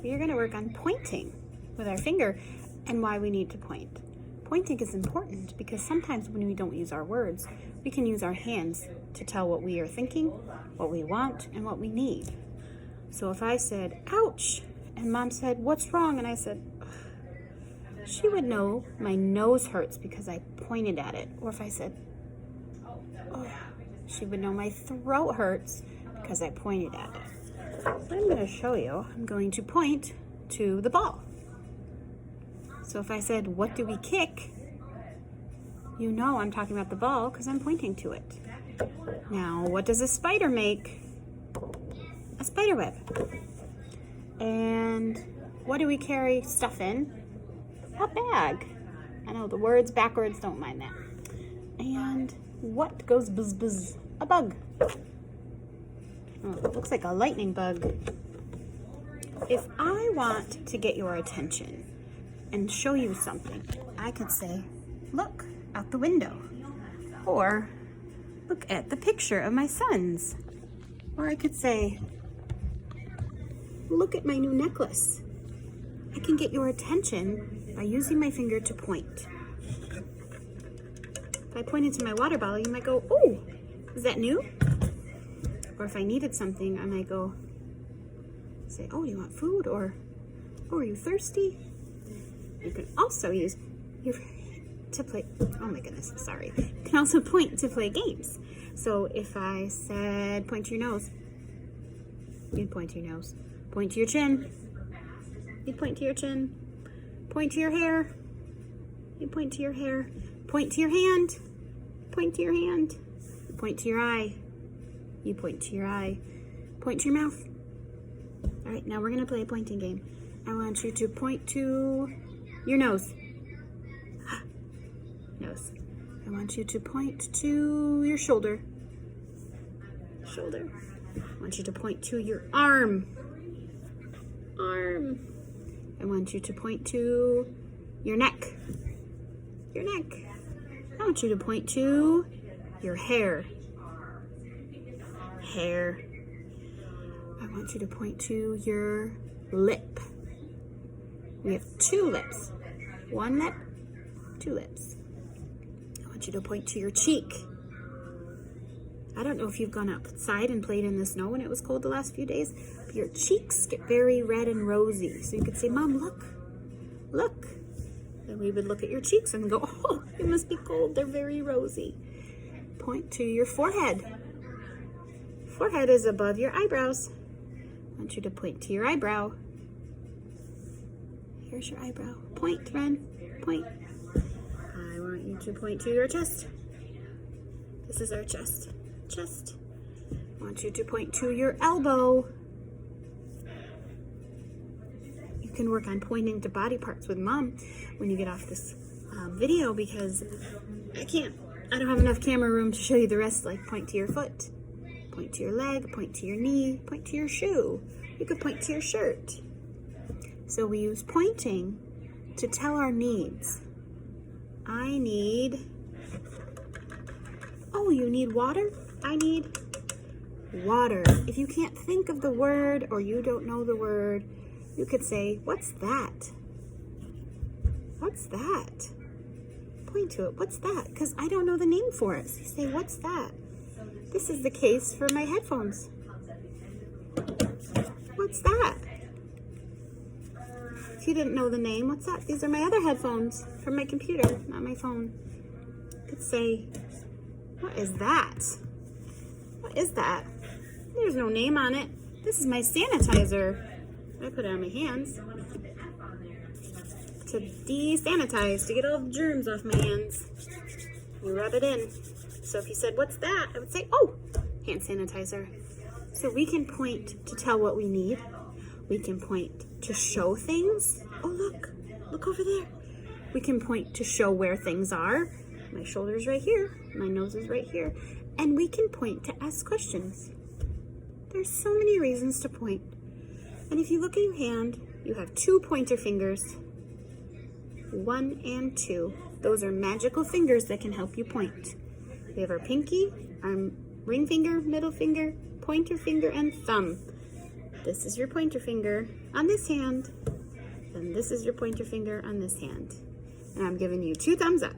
we are going to work on pointing with our finger and why we need to point. Pointing is important because sometimes when we don't use our words, we can use our hands to tell what we are thinking, what we want, and what we need. So if I said, ouch, and Mom said, what's wrong? And I said, ugh, she would know my nose hurts because I pointed at it. Or if I said, oh, she would know my throat hurts because I pointed at it. So I'm going to show you. I'm going to point to the ball. So if I said, what do we kick? You know I'm talking about the ball because I'm pointing to it. Now, what does a spider make? A spider web. And what do we carry stuff in? A bag. I know the words backwards, don't mind that. And what goes buzz buzz? A bug. Oh, it looks like a lightning bug. If I want to get your attention and show you something, I could say, look out the window. Or look at the picture of my sons. Or I could say, look at my new necklace. I can get your attention by using my finger to point. If I pointed to my water bottle, you might go, oh, is that new? Or if I needed something, I might go, say, oh, do you want food? Or, oh, are you thirsty? You can also use your to play, oh my goodness, sorry. You can also point to play games. So if I said, point to your nose, you'd point to your nose. Point to your chin, you'd point to your chin. Point to your hair, you'd point to your hair. Point to your hand, point to your hand. Point to your eye, you point to your eye. Point to your mouth. All right, now we're gonna play a pointing game. I want you to point to your nose. Nose. I want you to point to your shoulder. Shoulder. I want you to point to your arm. Arm. I want you to point to your neck. Your neck. I want you to point to your hair. Hair. I want you to point to your lip. We have 2 lips. 1 lip, 2 lips. I want you to point to your cheek. I don't know if you've gone outside and played in the snow when it was cold the last few days, but your cheeks get very red and rosy. So you could say, Mom, look, look. And we would look at your cheeks and go, oh, it must be cold. They're very rosy. Point to your forehead. Forehead is above your eyebrows. I want you to point to your eyebrow. Here's your eyebrow. Point, Ren. Point. I want you to point to your chest. This is our chest. Chest. I want you to point to your elbow. You can work on pointing to body parts with Mom when you get off this video because I don't have enough camera room to show you the rest, like point to your foot, point to your leg, point to your knee, point to your shoe. You could point to your shirt. So we use pointing to tell our needs. I need, oh, you need water? I need water. If you can't think of the word or you don't know the word, you could say, what's that? What's that? Point to it. What's that? Because I don't know the name for it. So you say, what's that? This is the case for my headphones. What's that? If you didn't know the name, what's that? These are my other headphones from my computer, not my phone. You could say, what is that? What is that? There's no name on it. This is my sanitizer. I put it on my hands to desanitize, to get all the germs off my hands. You rub it in. So if you said, what's that? I would say, oh, hand sanitizer. So we can point to tell what we need. We can point to show things. Oh, look over there. We can point to show where things are. My shoulder's right here. My nose is right here. And we can point to ask questions. There's so many reasons to point. And if you look at your hand, you have 2 pointer fingers. 1 and 2. Those are magical fingers that can help you point. We have our pinky, our ring finger, middle finger, pointer finger, and thumb. this is your pointer finger on this hand, and this is your pointer finger on this hand. And I'm giving you 2 thumbs up.